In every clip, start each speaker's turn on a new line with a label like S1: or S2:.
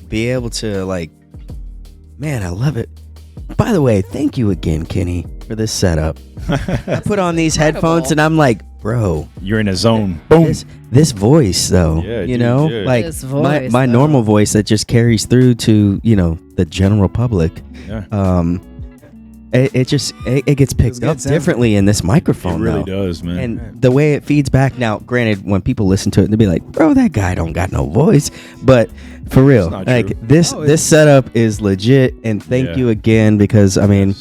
S1: be able to like, man, I love it. By the way, thank you again, Kenny, for this setup. I put on these headphones and I'm like, bro,
S2: you're in a zone. Boom.
S1: This voice though, like
S3: This voice,
S1: my normal voice that just carries through to, the general public.
S2: Yeah.
S1: It gets picked up differently in this microphone.
S2: It really
S1: though.
S2: does, man.
S1: And the way it feeds back. Now, granted, when people listen to it, they'll be like, "Bro, that guy don't got no voice." But for real, like
S2: true.
S1: this setup is legit. And thank you again, because I mean,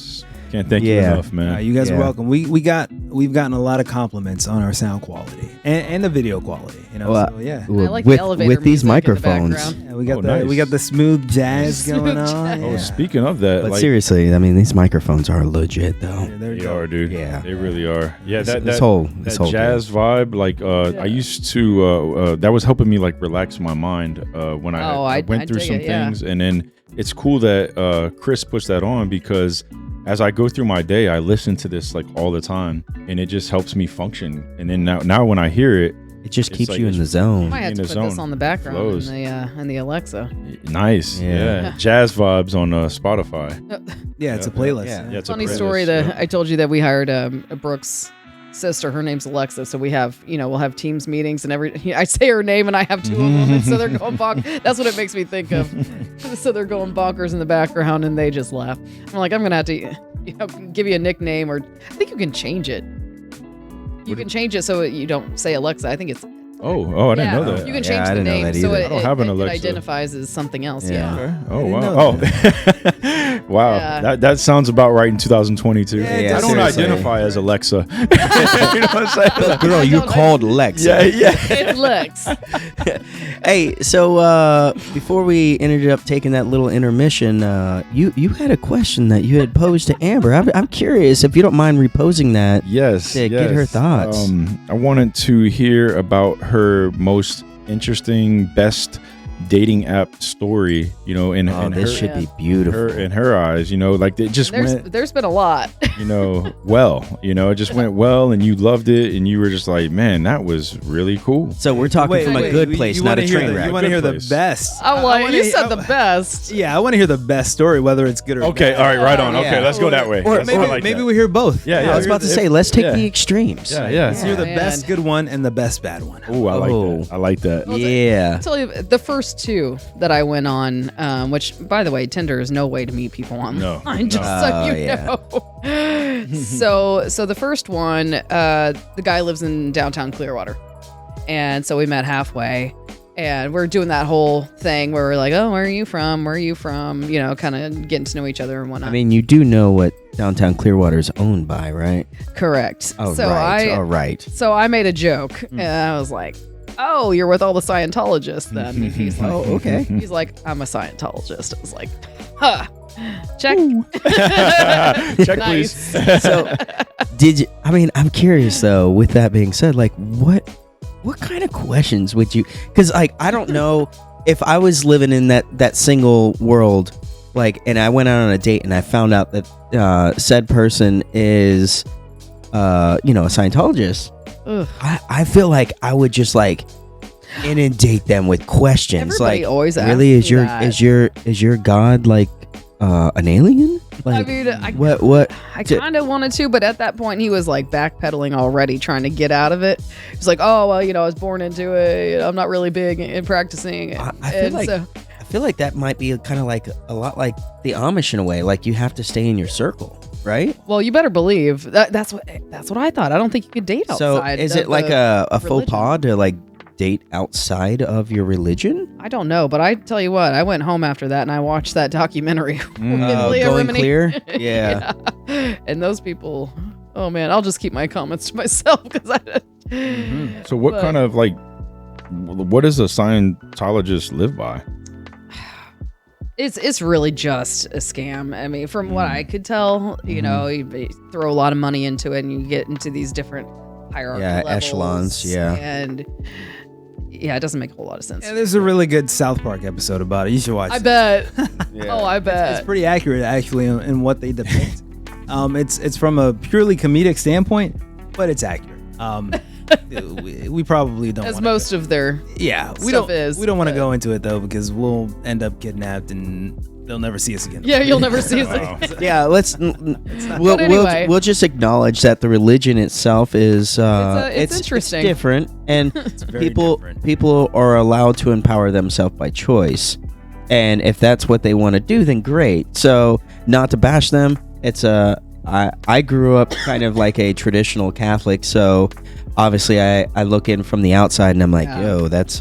S2: can't thank you enough, man.
S4: You guys are welcome. We've gotten a lot of compliments on our sound quality and the video quality.
S1: Well,
S4: so, yeah.
S3: I like the elevator
S1: with these
S3: music in the
S1: microphones.
S3: background.
S4: Yeah, we got the smooth jazz going on.
S2: Oh, speaking of that,
S1: but seriously, I mean, these microphones are legit though.
S2: They are, dude.
S1: Yeah,
S2: they really are. Yeah,
S1: this whole
S2: jazz vibe, like I used to. That was helping me like relax my mind when I went through some things, and then it's cool that Chris puts that on, because as I go through my day, I listen to this like all the time, and it just helps me function. And then now when I hear it,
S1: it just keeps you in the zone.
S3: I might have to put this on the background in the Alexa.
S2: Nice, yeah. Jazz vibes on Spotify.
S4: Yeah, it's a playlist.
S2: Yeah, it's
S3: funny
S2: a playlist,
S3: story that I told you that we hired Brooke's sister. Her name's Alexa, so we have we'll have Teams meetings, and I say her name and I have two of them, and so they're going bonkers. That's what it makes me think of. So they're going bonkers in the background, and they just laugh. I'm like, I'm gonna have to give you a nickname, or I think you can change it. You can change it so you don't say Alexa. I think it's.
S2: Oh, I didn't know that.
S3: You can change the name so
S2: I don't have an Alexa.
S3: It identifies as something else. Yeah.
S2: Okay. Oh wow. Wow.
S3: Yeah.
S2: That sounds about right in 2022.
S4: Yeah,
S2: I don't
S1: seriously.
S2: identify as Alexa. You know what I'm saying?
S1: But girl, you called Lex.
S2: Yeah.
S3: It looks.
S1: Hey, so before we ended up taking that little intermission, you had a question that you had posed to Amber. I'm curious if you don't mind reposing that.
S2: Yes.
S1: To get her thoughts.
S2: I wanted to hear about her most interesting, best dating app story, in
S1: this should be beautiful.
S2: In her eyes, like it just
S3: there's been a lot.
S2: It just went well, and you loved it, and you were just like, man, that was really cool.
S1: So we're talking from a good place, not a train wreck.
S4: You want to hear the best?
S3: I'm like, you said the best.
S4: Yeah, I want to hear the best story, whether it's good or
S2: okay.
S4: bad.
S2: All right, right on.
S1: Yeah.
S2: Okay, let's go that way.
S4: Or maybe we hear both.
S2: Yeah.
S1: I was about to say, let's take the extremes.
S2: Yeah.
S4: Let's hear the best good one and the best bad one.
S2: Oh, I like that.
S1: Yeah.
S3: I'll tell you, the first two that I went on, which, by the way, Tinder is no way to meet people online, just so you know. So the first one, the guy lives in downtown Clearwater. And so we met halfway. And we're doing that whole thing where we're like, oh, where are you from? Where are you from? Kind of getting to know each other and whatnot.
S1: I mean, you do know what downtown Clearwater is owned by, right?
S3: Correct.
S1: Oh,
S3: so
S1: right.
S3: So I made a joke, and I was like, oh, you're with all the Scientologists then? And he's like,
S1: Oh, okay.
S3: He's like, I'm a Scientologist. I was like, huh. Check.
S2: Check, please.
S1: So, I'm curious though, with that being said, like what kind of questions would you, because like, I don't know if I was living in that single world, like, and I went out on a date and I found out that said person is, a Scientologist. I feel like I would just like inundate them with questions.
S3: Everybody
S1: like,
S3: always asks
S1: really, is
S3: me
S1: your God like an alien? Like,
S3: I mean,
S1: what?
S3: I kind of wanted to, but at that point he was like backpedaling already, trying to get out of it. He's like, oh well, I was born into it. I'm not really big in practicing.
S1: I feel like that might be kind of like a lot like the Amish in a way. Like you have to stay in your circle, right?
S3: Well, you better believe that's what I thought. I don't think you could date outside.
S1: So is it like a faux pas to like date outside of your religion?
S3: I don't know, but I tell you what, I went home after that and I watched that documentary.
S1: Going Clear? Yeah.
S3: And those people, oh man, I'll just keep my comments to myself because
S2: So what kind of like, what does a Scientologist live by?
S3: It's really just a scam. I mean, from what I could tell, you throw a lot of money into it and you get into these different hierarchy levels.
S1: Echelons,
S3: And it doesn't make a whole lot of sense.
S4: Yeah, there's a really good South Park episode about it. You should watch it.
S3: I bet. Oh, I bet.
S4: It's pretty accurate, actually, in what they depict. It's from a purely comedic standpoint, but it's accurate. we probably don't.
S3: As most of their
S4: we
S3: stuff
S4: don't. We don't want to go into it though because we'll end up kidnapped and they'll never see us again.
S3: Yeah, you'll never see us again.
S1: Yeah, we'll just acknowledge that the religion itself is
S3: it's interesting.
S1: It's different, and
S4: different.
S1: people are allowed to empower themselves by choice, and if that's what they want to do, then great. So not to bash them, it's I grew up kind of like a traditional Catholic, so obviously I look in from the outside and I'm like, yo, that's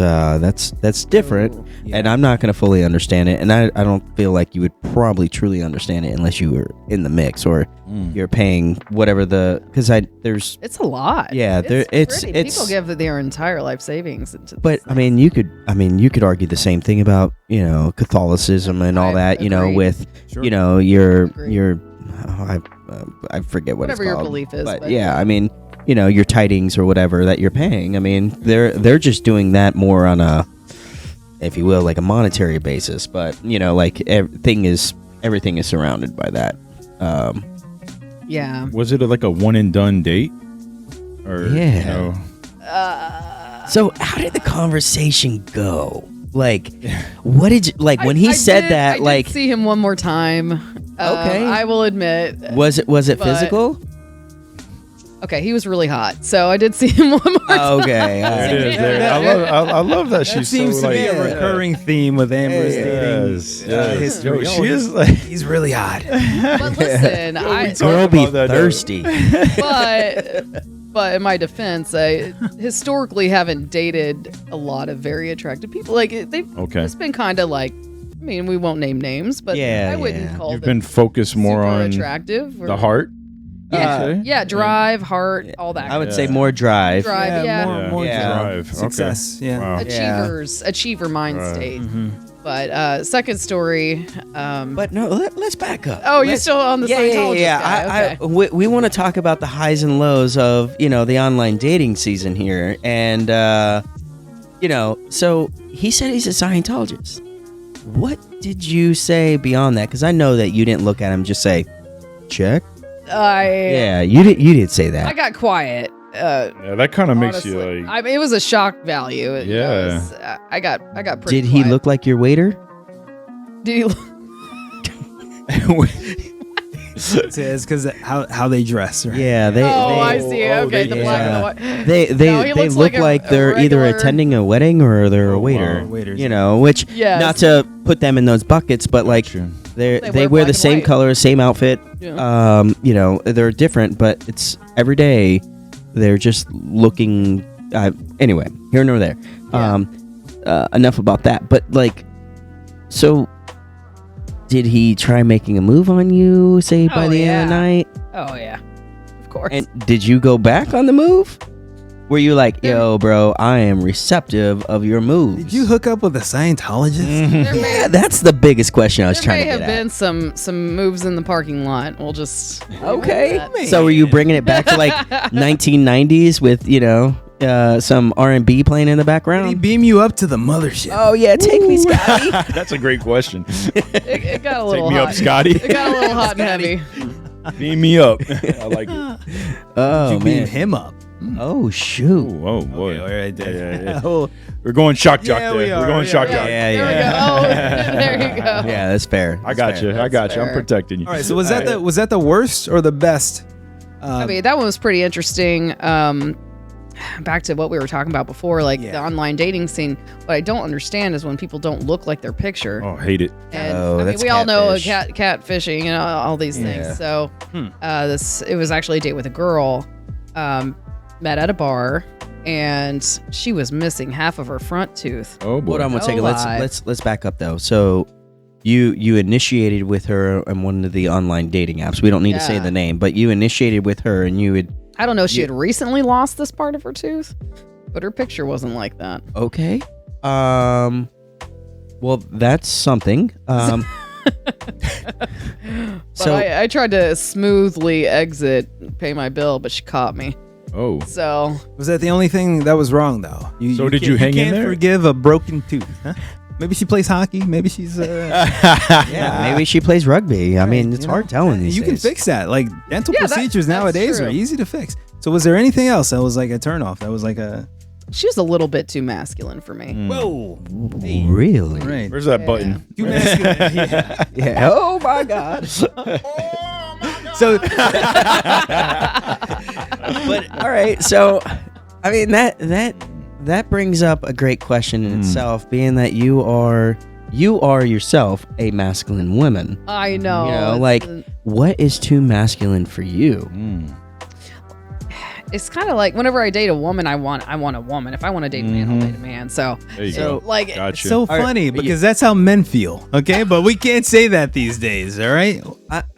S1: different.
S3: Ooh.
S1: And I'm not going to fully understand it, and I don't feel like you would probably truly understand it unless you were in the mix or you're paying whatever because there's
S3: it's a lot.
S1: Yeah, it's
S3: people give their entire life savings into
S1: but I mean you could argue the same thing about Catholicism and all that with your I forget what
S3: whatever
S1: it's
S3: your
S1: called,
S3: belief is,
S1: but yeah, I mean your tidings or whatever that you're paying. I mean they're just doing that more on a, if you will, like a monetary basis, but like everything is surrounded by that.
S3: Yeah.
S2: Was it like a one and done date? Or
S1: so how did the conversation go? Like, what did you like when he said that?
S3: I did see him one more time.
S1: Okay,
S3: I will admit.
S1: Was it physical?
S3: Okay, he was really hot, so I did see him one more time.
S1: Okay,
S2: there it is. There. I love that. She
S4: seems to be a recurring theme with Amber's dating history.
S2: Yo, she is like
S4: he's really hot.
S3: But listen,
S1: girl be thirsty.
S3: But in my defense, I historically haven't dated a lot of very attractive people. Like it's been kind of like, I mean, we won't name names, but I wouldn't call
S2: You've
S3: them
S2: been focused more on
S3: attractive
S2: the heart.
S3: Yeah, drive, heart, all that.
S1: I would say more drive.
S4: More
S2: drive.
S4: Success.
S2: Okay.
S4: Yeah.
S2: Wow.
S3: Achiever mind state. But second story.
S1: But no, let's back up.
S3: Oh, you're still on the Scientologist guy. Okay.
S1: We want to talk about the highs and lows of the online dating season here, and so he said he's a Scientologist. What did you say beyond that? Because I know that you didn't look at him just say, check. You did say that.
S3: I got quiet.
S2: That kind of makes you like.
S3: I mean, it was a shock value. I got pretty.
S1: Did he look like your waiter?
S3: Did he?
S4: It's because how they dress, right?
S1: Yeah, they.
S3: I see. Okay, the black and the white.
S1: They look like they're either attending a wedding or they're a waiter.
S4: Wow, waiters.
S1: Which not to put them in those buckets, but like they wear the same color, same outfit.
S3: Yeah.
S1: They're different, but it's every day. They're just looking. Anyway, here nor there.
S3: Yeah.
S1: Enough about that. But like, so. Did he try making a move on you, say, by the end of the night?
S3: Oh, yeah. Of course.
S1: And did you go back on the move? Were you like, yo, bro, I am receptive of your moves?
S4: Did you hook up with a Scientologist?
S1: Yeah, that's the biggest question I was trying to get at.
S3: There may have been some moves in the parking lot. We'll just...
S1: Okay. So were you bringing it back to like 1990s with, some R&B playing in the background?
S4: Did he beam you up to the mothership?
S1: Oh, yeah. Take me, Scotty.
S2: That's a great question.
S3: It got a little
S2: Take me
S3: hot.
S2: up, Scotty.
S3: It got a little hot and heavy.
S2: Beam me up. I like it.
S1: Oh,
S4: Did you beam him up?
S1: Oh, shoot.
S2: Oh, boy.
S4: Okay, all right,
S2: Yeah.
S4: Oh,
S2: We're going shock jock there.
S4: we are.
S2: We're going shock jock.
S3: There we go. Oh, there you go.
S1: Yeah, that's fair.
S2: I got you. I got you. I'm protecting you.
S4: all right. So was that the worst or the best?
S3: I mean, that one was pretty interesting. Back to what we were talking about before, like the online dating scene. What I don't understand is when people don't look like their picture.
S2: Oh, hate it.
S3: And
S1: that's
S3: we all know
S1: catfish.
S3: catfishing and all these things. So it was actually a date with a girl. Met at a bar, and she was missing half of her front tooth.
S2: Oh boy.
S1: Hold on one
S3: No
S1: second.
S3: lie.
S1: Let's back up though. So you initiated with her on one of the online dating apps. We don't need to say the name, but you initiated with her, and you would.
S3: I don't know if she had recently lost this part of her tooth, but her picture wasn't like that.
S1: Okay. Well, that's something.
S3: But I tried to smoothly exit, pay my bill, but she caught me.
S2: Oh.
S3: So
S4: Was that the only thing that was wrong though?
S2: Did you hang in there?
S4: Forgive a broken tooth? Huh? Maybe she plays hockey. Maybe she's.
S1: Maybe she plays rugby. I mean, it's hard telling these
S4: You can
S1: days.
S4: fix that. Like dental procedures
S3: that's
S4: nowadays
S3: true.
S4: are easy to fix. So was there anything else that was like a turnoff? That was like a.
S3: She was a little bit too masculine for me.
S4: Whoa.
S1: Hey. Really?
S4: Right.
S2: Where's that button?
S4: Too masculine. Yeah.
S1: Yeah. Oh my God.
S4: So.
S1: But all right. So, I mean that brings up a great question in itself, being that you are yourself a masculine woman.
S3: I know.
S1: You know, like, what is too masculine for you?
S3: It's kind of like whenever I date a woman, I want a woman. If I want to date a man, I'll date a man. So
S2: There you go.
S3: like,
S2: Gotcha.
S4: So funny because that's how men feel, okay? But we can't say that these days, all right?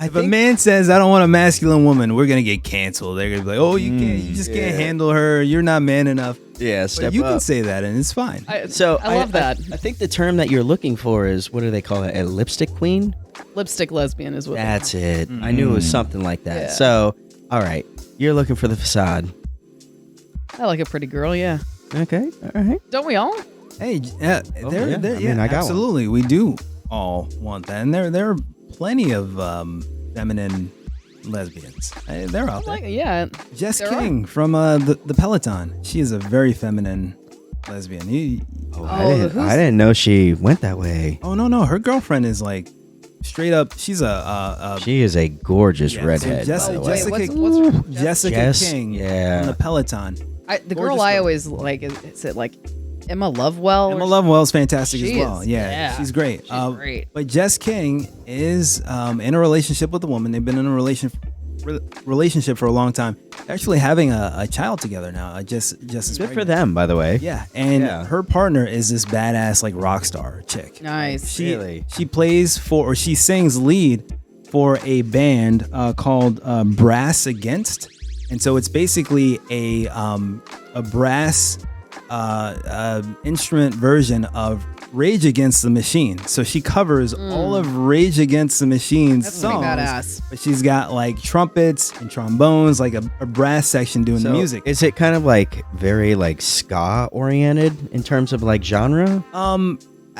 S4: If a man says, I don't want a masculine woman, we're going to get canceled. They're going to be like, oh, you just can't handle her. You're not man enough.
S1: Yeah,
S4: But you can say that and it's fine.
S3: I love that.
S1: I think the term that you're looking for is, what do they call it? A lipstick queen?
S3: Lipstick lesbian is what.
S1: That's it. I knew it was something like that.
S3: Yeah.
S1: So, all right. You're looking for the facade.
S3: I like a pretty girl. Yeah.
S1: Okay. All right.
S3: Don't we all?
S4: Hey,
S1: yeah.
S4: I
S1: I mean, I got one.
S4: absolutely. We do all want that. And there are plenty of feminine lesbians. They're out there.
S3: Yeah.
S4: Jess
S3: there
S4: King from the Peloton. She is a very feminine lesbian.
S1: I didn't know she went that way.
S4: Oh, no. Her girlfriend is like straight up. She's
S1: She is a gorgeous
S4: yeah,
S1: redhead.
S4: So
S1: by the way.
S4: Jessica
S1: Jess,
S4: King
S1: yeah.
S4: on the Peloton.
S3: The girl
S4: Gorgeous
S3: I
S4: girl.
S3: always like is it like Emma Lovewell?
S4: Emma Lovewell's fantastic as
S3: She
S4: well.
S3: is,
S4: Yeah, she's great.
S3: She's great.
S4: But Jess King is in a relationship with a woman. They've been in a relationship for a long time. They're actually having a child together now. Jess is
S1: Good for
S4: pregnant.
S1: them, by the way.
S4: Yeah, and
S1: Yeah.
S4: her partner is this badass like rock star chick.
S3: Nice.
S4: She plays or she sings lead for a band called Brass Against, and so it's basically a brass instrument version of Rage Against the Machine. So she covers all of Rage Against the Machine's
S3: That's pretty
S4: songs,
S3: badass.
S4: but she's got like trumpets and trombones, like a brass section doing the
S1: So,
S4: music.
S1: is it kind of like very like ska oriented in terms of like genre?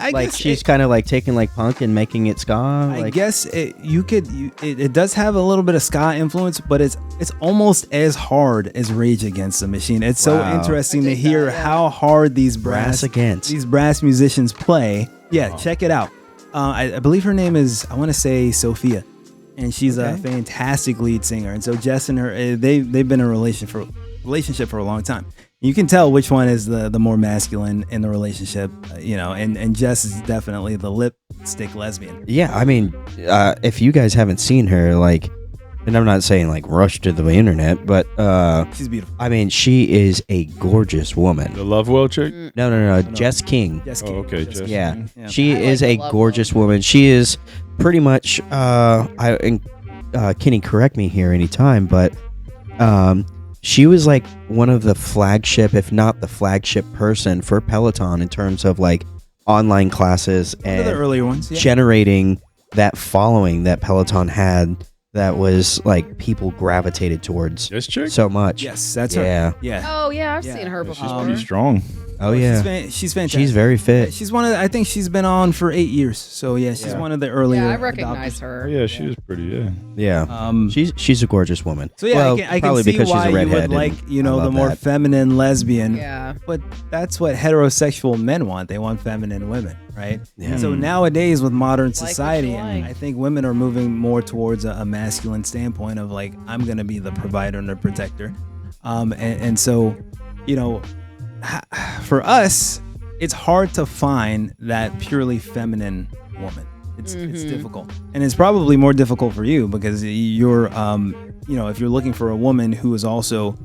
S4: I
S1: Like
S4: guess
S1: she's kind of like taking like punk and making it ska.
S4: I guess it does have a little bit of ska influence, but it's almost as hard as Rage Against the Machine. It's so
S1: Wow.
S4: interesting
S3: I
S4: to
S3: dig
S4: hear
S3: that, yeah.
S4: how hard these
S1: Brass Against.
S4: these brass musicians play. Yeah, check it out. I believe her name is, I want to say, Sophia, and she's a fantastic lead singer. And so Jess and her they've been in a relationship for a long time. You can tell which one is the more masculine in the relationship, and Jess is definitely the lipstick lesbian.
S1: Yeah, I mean, if you guys haven't seen her, like, and I'm not saying like rush to the internet, but
S4: She's beautiful.
S1: I mean, she is a gorgeous woman.
S2: The Lovewell chick?
S1: No, Jess King.
S4: Jess
S2: Oh,
S4: King.
S2: okay.
S4: Jess
S2: Jess
S4: King.
S1: Yeah,
S2: King.
S4: Yeah.
S1: she
S3: I like
S1: is
S3: the
S1: a
S3: Love
S1: gorgeous woman. She is pretty much. Kenny, correct me here anytime, but she was like one of the flagship, if not the flagship person for Peloton in terms of like online classes
S4: One of the
S1: and
S4: earlier ones. Yeah.
S1: generating that following that Peloton had. That was like people gravitated towards
S2: This chick?
S1: so much.
S4: Yes, that's
S1: Yeah.
S4: her. Yeah.
S3: Oh yeah, I've
S4: Yeah.
S3: seen her
S2: She's
S3: before.
S2: pretty strong.
S1: Oh yeah.
S4: She's fantastic.
S1: She's very fit.
S4: She's one of I think she's been on for 8 years. So yeah, she's one of the earlier.
S3: Yeah, I recognize
S4: adopters.
S2: Oh,
S3: her.
S2: yeah, she was pretty, yeah.
S1: Yeah. She's a gorgeous woman.
S4: So yeah,
S1: well,
S4: I can
S1: probably
S4: see
S1: because
S4: why
S1: she's a
S4: you
S1: redhead.
S4: would like,
S1: and I
S4: the
S1: love
S4: more
S1: that.
S4: feminine lesbian.
S3: Yeah.
S4: But that's what heterosexual men want. They want feminine women, right?
S1: Yeah.
S4: So nowadays with modern
S3: what you
S4: society,
S3: like.
S4: I think women are moving more towards a masculine standpoint of like, I'm going to be the provider and the protector. And so, for us, it's hard to find that purely feminine woman. It's difficult, and it's probably more difficult for you because you're, if you're looking for a woman who is also,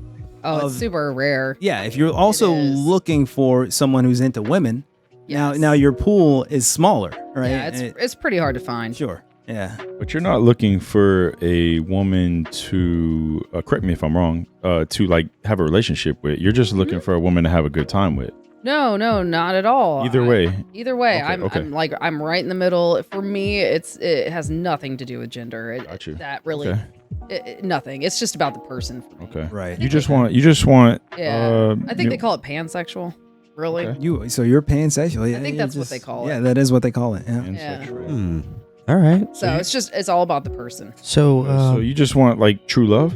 S3: It's super rare.
S4: if you're also
S3: It is.
S4: looking for someone who's into women,
S3: Yes.
S4: now your pool is smaller, right?
S3: Yeah, it's pretty hard to find.
S4: Sure, yeah.
S2: But you're not looking for a woman to, correct me if I'm wrong, to like have a relationship with. You're just looking for a woman to have a good time with.
S3: No, not at all.
S2: Either way.
S3: Either way,
S2: Okay,
S3: I'm right in the middle. For me, it has nothing to do with gender.
S2: Got you.
S3: That really,
S2: Okay.
S3: nothing. It's just about the person. For me.
S2: Okay.
S4: Right.
S2: You just want.
S3: Yeah. I think they call it pansexual. Really?
S2: Okay.
S4: So you're pansexual. Yeah,
S3: I think
S4: you're
S3: that's what they call it.
S4: Yeah, that is what they call it. Yeah.
S1: All right.
S3: So it's all about the person.
S1: So,
S2: So you just want like true love?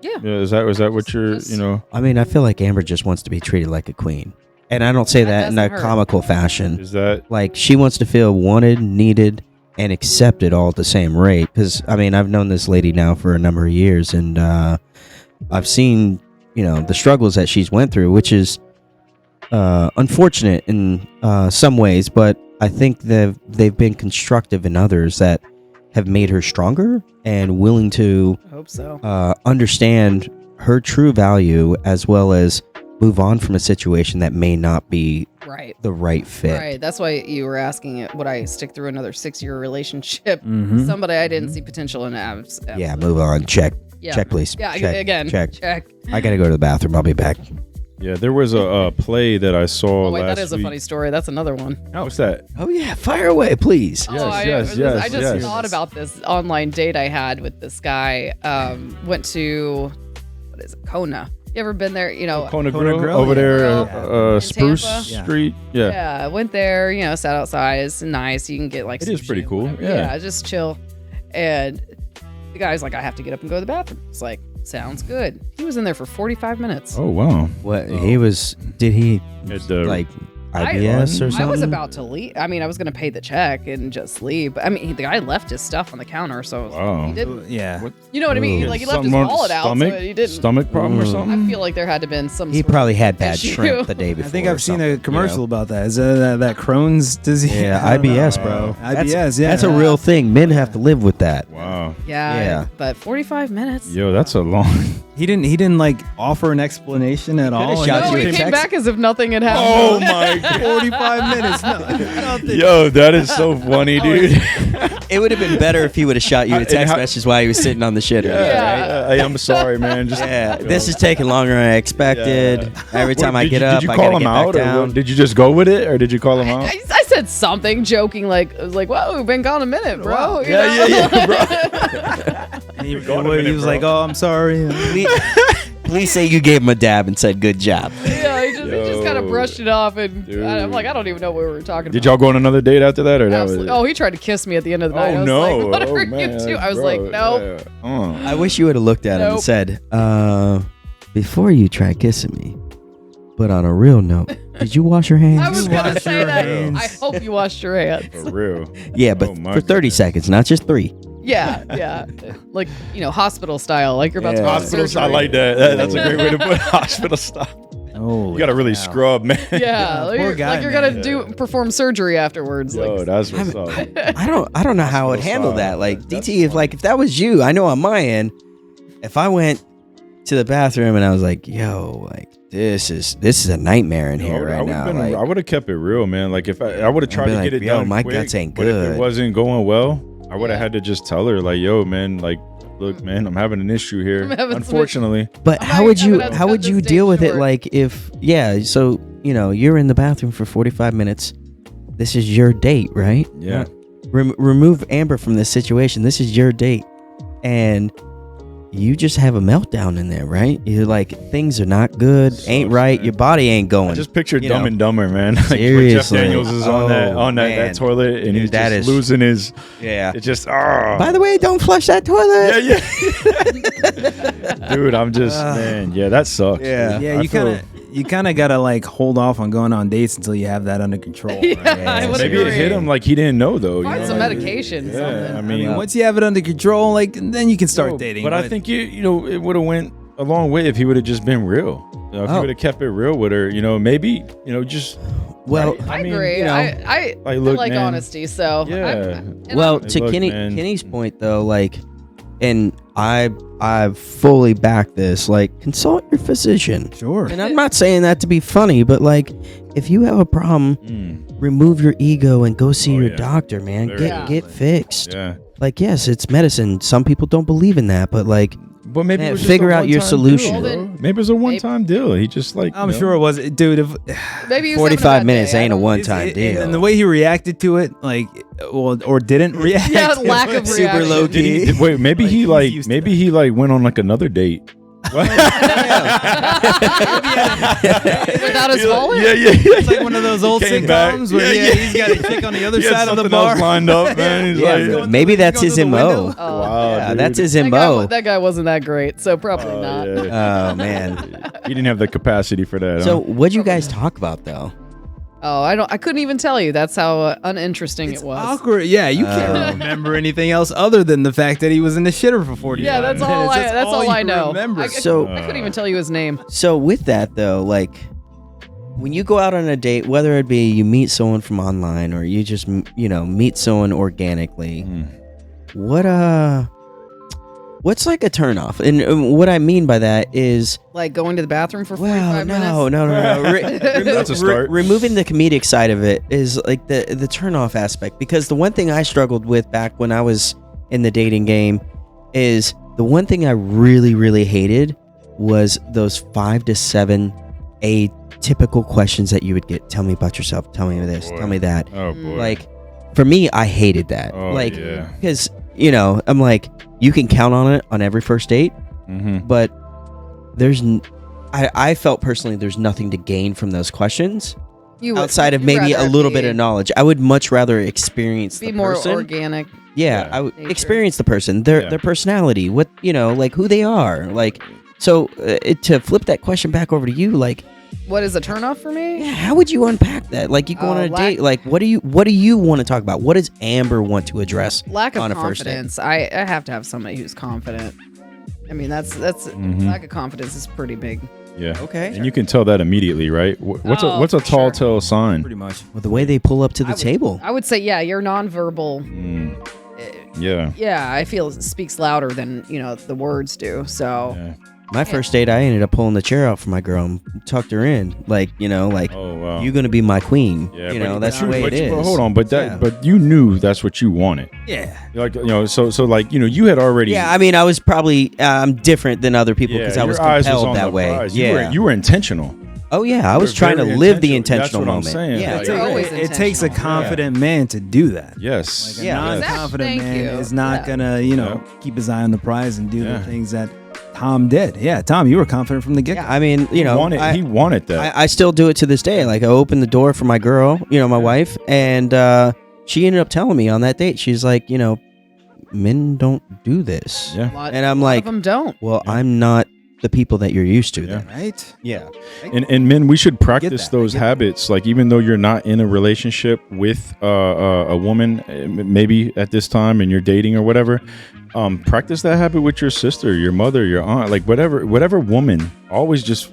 S3: Yeah.
S2: Is that what you're,
S1: I mean, I feel like Amber just wants to be treated like a queen. And I don't say that in a comical fashion.
S2: Is that
S1: like she wants to feel wanted, needed, and accepted all at the same rate? Because I mean, I've known this lady now for a number of years, and I've seen the struggles that she's went through, which is unfortunate in some ways, but I think they've been constructive in others that have made her stronger and willing to understand her true value, as well as move on from a situation that may not be the right fit.
S3: Right. That's why you were asking would I stick through another 6-year relationship? Somebody I didn't see potential in.
S1: Yeah, move on. Check.
S3: Yeah.
S1: Check, please.
S3: Yeah,
S1: check.
S3: Again.
S1: Check. I gotta go to the bathroom. I'll be back.
S2: Yeah, there was a play that I saw last week.
S3: That is a funny story. That's another one.
S2: Oh, what's that?
S1: Oh yeah, fire away, please.
S2: Yes.
S3: I just thought about this online date I had with this guy. Went to, what is it, Kona. You ever been there?
S2: Kona Grill over there, Spruce Street. Yeah.
S3: Yeah, went there. Sat outside. It's nice. You can get like.
S2: It is pretty cool.
S3: Yeah, just chill. And the guy's like, I have to get up and go to the bathroom. It's like, sounds good. He was in there for 45 minutes.
S2: Oh wow.
S1: What he was? Did he like IBS or something?
S3: I was about to leave. I mean, I was going to pay the check and just leave. But I mean, the guy left his stuff on the counter, so he didn't.
S4: Yeah.
S3: You know what I mean? Like he left his wallet out, so he didn't.
S2: Stomach problem or something?
S3: I feel like there had to been some.
S1: He probably had bad shrimp the day before.
S4: I think I've seen a commercial about that. Is that Crohn's disease?
S1: Yeah, IBS, bro.
S4: IBS.
S1: That's a real thing. Men have to live with that.
S2: Wow.
S3: Yeah. But 45 minutes.
S2: Yo, that's a long.
S4: He didn't like offer an explanation at all.
S3: No, he came back as if nothing had happened.
S2: Oh my God.
S4: 45 minutes. Nothing.
S2: Yo, that is so funny, dude.
S1: It would have been better if he would have shot you a text message while he was sitting on the shitter.
S3: Yeah.
S2: Right? I'm sorry, man.
S1: This is taking longer than I expected. Every time I get up,
S2: did you
S1: I
S2: call
S1: gotta
S2: him
S1: get
S2: out,
S1: back down.
S2: or did you just go with it, or did you call him out?
S3: I said something, joking, like, I was like, "Whoa, we've been gone a minute, bro."
S4: Wow.
S3: Yeah,
S2: bro.
S4: And he was like, "Oh, I'm sorry."
S1: Please say you gave him a dab and said, "Good job."
S3: Yeah, he just kind of brushed it off, and I'm like, I don't even know what we were talking about.
S2: Did y'all go on another date after that, or that was it?
S3: Oh, he tried to kiss me at the end of the night.
S2: Oh
S3: I was
S2: no!
S3: like, what are
S2: man,
S3: you doing? I was like, nope.
S2: Yeah.
S1: I wish you would have looked at him and said, before you try kissing me, but on a real note, did you wash your hands?
S3: I was gonna say that.
S4: hands.
S3: I hope you washed your hands.
S2: For real.
S1: Yeah, but for 30 seconds, not just 3.
S3: Yeah, like hospital style, like you're about to go to
S2: Hospital
S3: surgery.
S2: style, I like that. That's a great way to put it. Hospital style.
S4: Oh,
S2: You gotta really scrub, man.
S3: Yeah, like,
S4: Poor guy,
S3: like you're gonna perform surgery afterwards.
S2: Yo,
S3: like,
S2: that's what's up.
S1: I don't know how I would handle that. Like DT, if that was you, I know on my end, if I went to the bathroom and I was like, yo, like this is a nightmare in here right now.
S2: I would have kept it real, man. Like if I would have tried to get it done.
S1: My
S2: quick,
S1: guts ain't
S2: but if
S1: good.
S2: it wasn't going well, I would have had to just tell her, like, yo, man, like, look, man, I'm having an issue here. Unfortunately.
S1: But how would you deal with it? Like if so you're in the bathroom for 45 minutes. This is your date, right?
S2: Yeah.
S1: Remove Amber from this situation. This is your date, and you just have a meltdown in there, right? You're like, things are not good, ain't right, man. Your body ain't going.
S2: I just pictured Dumb and Dumber, man. Like
S1: Seriously.
S2: Jeff Daniels is on that toilet, and he's just losing his.
S1: Yeah.
S2: It's just.
S1: By the way, don't flush that toilet.
S2: Yeah. Dude, I'm just man. Yeah, that sucks.
S1: Yeah.
S4: Yeah, you kind of gotta like hold off on going on dates until you have that under control.
S3: I would
S2: Maybe
S3: agree.
S2: it hit him like he didn't know though.
S3: Find some medication.
S2: Yeah,
S3: something.
S2: I
S4: I
S2: mean,
S4: mean, once you have it under control, like then you can start dating.
S2: But I think it would have went a long way if he would have just been real. If he would have kept it real with her, maybe just.
S1: Well,
S3: I agree. I like
S2: man,
S3: honesty. So
S2: yeah.
S1: To Kenny's point though, like, and I fully back this. Like, consult your physician.
S4: Sure.
S1: And I'm not saying that to be funny, but like, if you have a problem, remove your ego and go see your doctor, man. Get fixed.
S2: Yeah.
S1: Like, yes, it's medicine. Some people don't believe in that, but like,
S2: But maybe it was just
S1: figure
S2: a
S1: out your
S2: one-time
S1: solution.
S2: deal, bro. Maybe it was a one-time deal. He just like.
S4: I'm sure it was, dude.
S3: maybe he was
S1: 45 minutes
S3: having a bad day.
S1: ain't a one-time deal.
S4: And the way he reacted to it, like, or didn't react.
S3: Yeah, lack of
S1: super
S3: reaction.
S1: low key.
S2: Wait, maybe he went on like another date.
S3: Without his wallet?
S2: Yeah.
S4: It's like one of those old
S2: Came
S4: sitcoms
S2: back.
S4: where
S2: Yeah.
S4: he's got a chick on the other
S2: He had
S4: side of the
S2: something else
S4: bar.
S2: lined up, man. He's like,
S1: Maybe that's his MO.
S3: Oh,
S2: wow,
S1: Yeah,
S2: dude.
S1: that's his
S3: that
S1: MO.
S3: guy wasn't that great, so probably not.
S2: Yeah.
S1: Oh man.
S2: He didn't have the capacity for that.
S1: So
S2: huh?
S1: what'd you guys talk about though?
S3: Oh, I couldn't even tell you. That's how uninteresting
S4: It's
S3: it was.
S4: awkward. Yeah, you can't remember anything else other than the fact that he was in the shitter for 40
S3: Yeah,
S4: minutes.
S3: that's all I. That's all I
S4: you
S3: know.
S4: remember.
S3: I
S1: So-
S3: couldn't even tell you his name.
S1: So with that though, like when you go out on a date, whether it be you meet someone from online or you just meet someone organically, what's like a turnoff? And what I mean by that is,
S3: Like going to the bathroom for 45 minutes.
S1: no.
S2: That's a start.
S1: Removing the comedic side of it is like the turnoff aspect, because the one thing I struggled with back when I was in the dating game is the one thing I really, really hated was those 5 to 7 atypical questions that you would get. Tell me about yourself. Tell me this.
S2: Boy.
S1: Tell me that.
S2: Oh boy.
S1: Like for me, I hated that.
S2: Oh,
S1: like
S2: yeah.
S1: because I'm like, you can count on it on every first date, but I felt personally there's nothing to gain from those questions outside of maybe a little bit of knowledge. I would much rather experience
S3: Be
S1: the
S3: more
S1: person.
S3: organic.
S1: Yeah,
S2: Yeah.
S1: I would
S3: Nature.
S1: experience the person, their
S2: Yeah.
S1: personality, what like who they are, like. So to flip that question back over to you, like,
S3: What is a turnoff for me?
S1: yeah, how would you unpack that? Like, you go on a
S3: lack-
S1: date, like, what do you want to talk about? What does Amber want to address
S3: Lack of
S1: on a first date?
S3: confidence. I have to have somebody who's confident. I mean, that's lack of confidence is pretty big.
S2: Yeah.
S1: Okay.
S2: And you can tell that immediately, right? What's
S3: Oh,
S2: a
S3: for
S2: tall
S3: sure.
S2: tale sign?
S4: Pretty much.
S1: Well, the way they pull up to the table.
S3: I would say, yeah, your nonverbal.
S2: Yeah.
S3: Yeah, I feel it speaks louder than the words do. So
S2: Yeah.
S1: My first date, I ended up pulling the chair out for my girl and tucked her in, like,
S2: Oh wow.
S1: you're gonna be my queen.
S2: Yeah,
S1: That's the way it is.
S2: But hold on, but
S1: Yeah.
S2: but you knew that's what you wanted.
S4: Yeah.
S2: Like so like you had already.
S1: Yeah, I mean, I was probably different than other people because I
S2: your
S1: was
S2: eyes
S1: compelled
S2: on
S1: that
S2: the
S1: way.
S2: prize.
S1: Yeah.
S2: You were intentional.
S1: Oh yeah, I was
S2: were
S1: trying to
S2: very
S1: live the
S2: intentional.
S1: intentional
S2: That's what I'm
S1: moment.
S2: saying.
S1: Yeah,
S2: Like,
S3: You're always
S4: It takes a
S3: intentional.
S4: confident man to do that.
S2: Yes.
S4: A
S1: Yeah.
S4: non-confident
S3: Thank
S4: man
S3: you.
S4: is not
S3: Yeah.
S4: gonna,
S2: Yeah.
S4: keep his eye on the prize and do
S2: Yeah.
S4: the things that Tom did. Yeah, Tom, you were confident from the get-go.
S1: Yeah, I mean,
S2: He wanted that.
S1: I still do it to this day. Like, I opened the door for my girl, my wife, and she ended up telling me on that date, she's like, men don't do this.
S2: Yeah.
S1: And I'm
S3: a lot
S1: like,
S3: of them don't.
S1: well, I'm not the people that you're used to then.
S4: Right?
S1: Yeah.
S2: And men, we should practice
S4: that. I
S2: those
S4: get that.
S2: habits. Like, even though you're not in a relationship with a woman, maybe at this time, and you're dating or whatever, practice that habit with your sister, your mother, your aunt, like whatever woman. Always just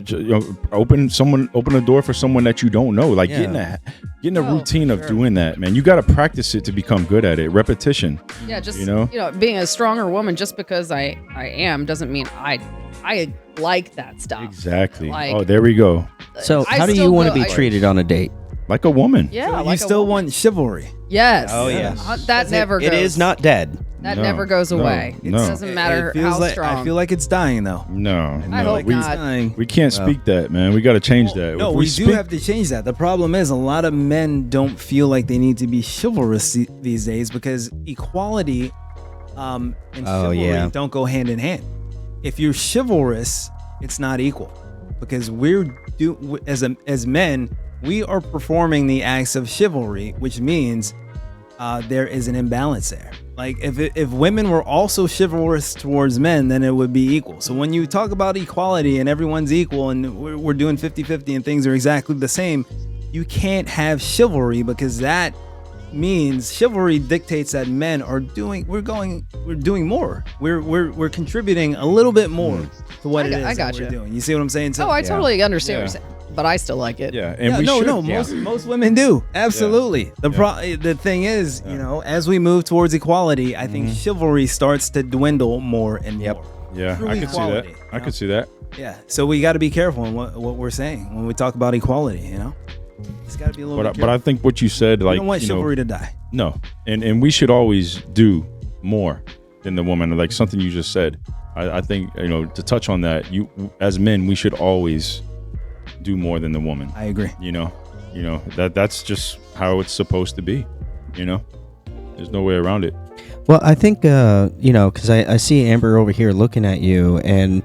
S2: open a door for someone that you don't know. Like getting a routine of doing that, man. You got to practice it to become good at it. Repetition.
S3: Yeah, just
S2: being
S3: a stronger woman just because I am doesn't mean I like that stuff.
S2: Exactly.
S3: Like-
S2: Oh, there we go.
S1: So,
S3: I
S1: how do
S3: still
S1: you want to
S3: go-
S1: be treated on a date?
S2: Like a woman.
S3: Yeah,
S4: So
S3: like
S4: you
S3: a
S4: still
S3: woman.
S4: want chivalry.
S3: Yes.
S1: Oh, yeah.
S3: That never goes.
S1: It is not dead.
S3: That
S2: No,
S3: never goes
S2: no,
S3: away. It
S2: no.
S3: doesn't matter
S4: It feels
S3: how
S4: like,
S3: strong.
S4: I feel like it's dying though.
S2: No.
S3: I hope
S2: we,
S3: not.
S4: Dying.
S2: we can't speak that, man. We got to change that.
S4: No,
S2: If
S4: we do
S2: speak-
S4: have to change that. The problem is a lot of men don't feel like they need to be chivalrous these days because equality and chivalry
S1: yeah.
S4: don't go hand in hand. If you're chivalrous, it's not equal because as men, we are performing the acts of chivalry, which means there is an imbalance there. Like if women were also chivalrous towards men, then it would be equal. So when you talk about equality and everyone's equal and we're doing 50-50 and things are exactly the same, you can't have chivalry because that means chivalry dictates that men are doing more. We're contributing a little bit more to what it is
S3: I
S4: that
S3: gotcha.
S4: we're doing. You see what I'm saying? So,
S3: I totally understand
S2: Yeah.
S3: what you're saying, but I still like it.
S2: Yeah, and we should.
S4: most women do. Absolutely. The thing is, as we move towards equality, I think chivalry starts to dwindle more and more.
S2: Yeah,
S4: True
S2: I could see that.
S4: equality,
S2: I could see that.
S4: Yeah. So we got to be careful in what we're saying when we talk about equality. It's got to be a little.
S2: But I think what you said,
S4: we
S2: like,
S4: don't want chivalry to die.
S2: no, and we should always do more than the woman. Like something you just said. I think to touch on that, you as men, we should always do more than the woman.
S4: I agree.
S2: That's just how it's supposed to be. There's no way around it.
S1: Well, I think, because I see Amber over here looking at you, and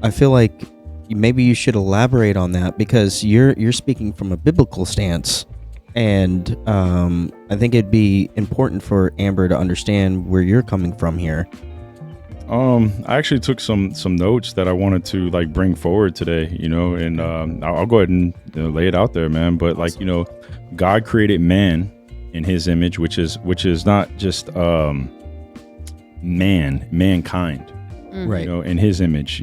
S1: I feel like maybe you should elaborate on that, because you're speaking from a biblical stance, and I think it'd be important for Amber to understand where you're coming from here.
S2: I actually took some notes that I wanted to like bring forward today, and I'll go ahead and lay it out there, man. But like, God created man in his image, which is not just mankind,
S1: right?
S2: In his image,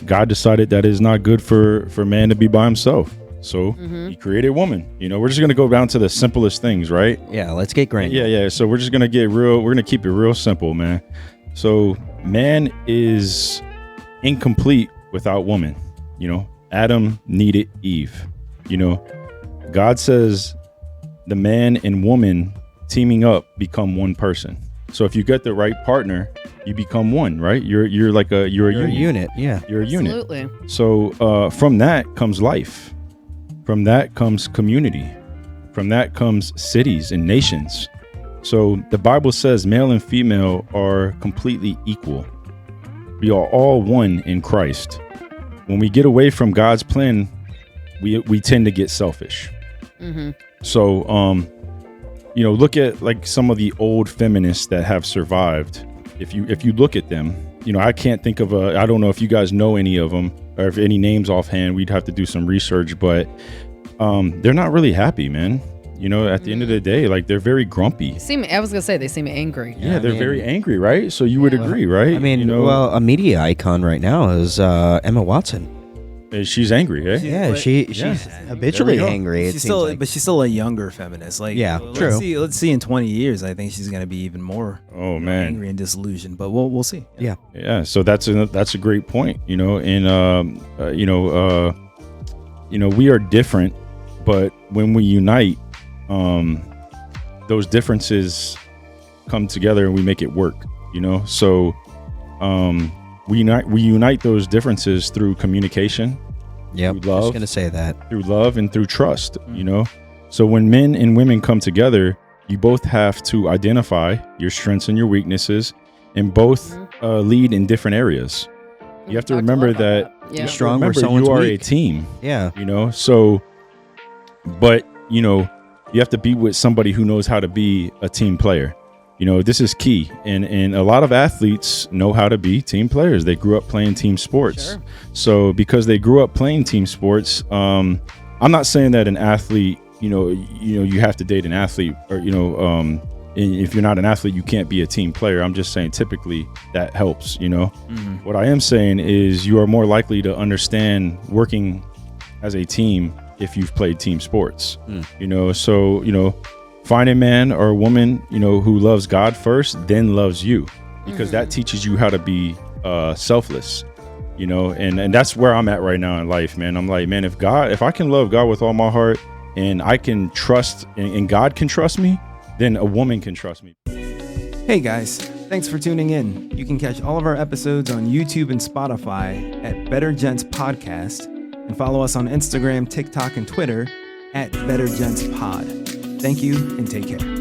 S2: God decided that it's not good for man to be by himself. So he created woman. We're just going to go down to the simplest things, right?
S1: Yeah, let's get granular.
S2: Yeah. So we're just going to get real. We're going to keep it real simple, man. So man is incomplete without woman. Adam needed Eve. God says the man and woman teaming up become one person. So if you get the right partner, you become one, right? You're a unit.
S1: Yeah,
S2: you're a unit.
S3: Absolutely.
S2: So from that comes life. From that comes community. From that comes cities and nations. So the Bible says male and female are completely equal. We are all one in Christ. When we get away from God's plan, we tend to get selfish.
S3: Mm-hmm.
S2: So, look at like some of the old feminists that have survived. If you look at them, I can't think of I don't know if you guys know any of them or if any names offhand. We'd have to do some research, but they're not really happy, man. At the end of the day, like they're very grumpy.
S3: I was gonna say they seem angry.
S2: Yeah, they're very angry, right? So you would agree, right?
S1: I mean, well, a media icon right now is Emma Watson.
S2: She's angry, eh?
S1: Yeah, she's habitually angry.
S4: But she's still a younger feminist. Like,
S1: yeah, true.
S4: Let's see in 20 years, I think she's gonna be even more angry and disillusioned. But we'll see.
S2: Yeah. So that's a great point. And we are different, but when we unite, those differences come together and we make it work. So we unite those differences through communication.
S1: Yeah,
S2: through love.
S1: I was gonna say that.
S2: Through love and through trust. So when men and women come together, you both have to identify your strengths and your weaknesses, and both lead in different areas. You have to remember that
S1: you're strong where someone's
S2: you are
S1: weak.
S2: a team.
S1: Yeah.
S2: So, but you have to be with somebody who knows how to be a team player. This is key. And a lot of athletes know how to be team players. They grew up playing team sports.
S3: Sure.
S2: So because they grew up playing team sports, I'm not saying that an athlete, you have to date an athlete, or, if you're not an athlete, you can't be a team player. I'm just saying typically that helps, What I am saying is you are more likely to understand working as a team if you've played team sports. So find a man or a woman who loves God first, then loves you, because that teaches you how to be selfless. And that's where I'm at right now in life, man. I'm like, man, if I can love God with all my heart, and I can trust, and God can trust me, then a woman can trust me.
S4: Hey guys, thanks for tuning in. You can catch all of our episodes on YouTube and Spotify at Better Gents Podcast, and follow us on Instagram, TikTok, and Twitter at Better Gents Pod. Thank you and take care.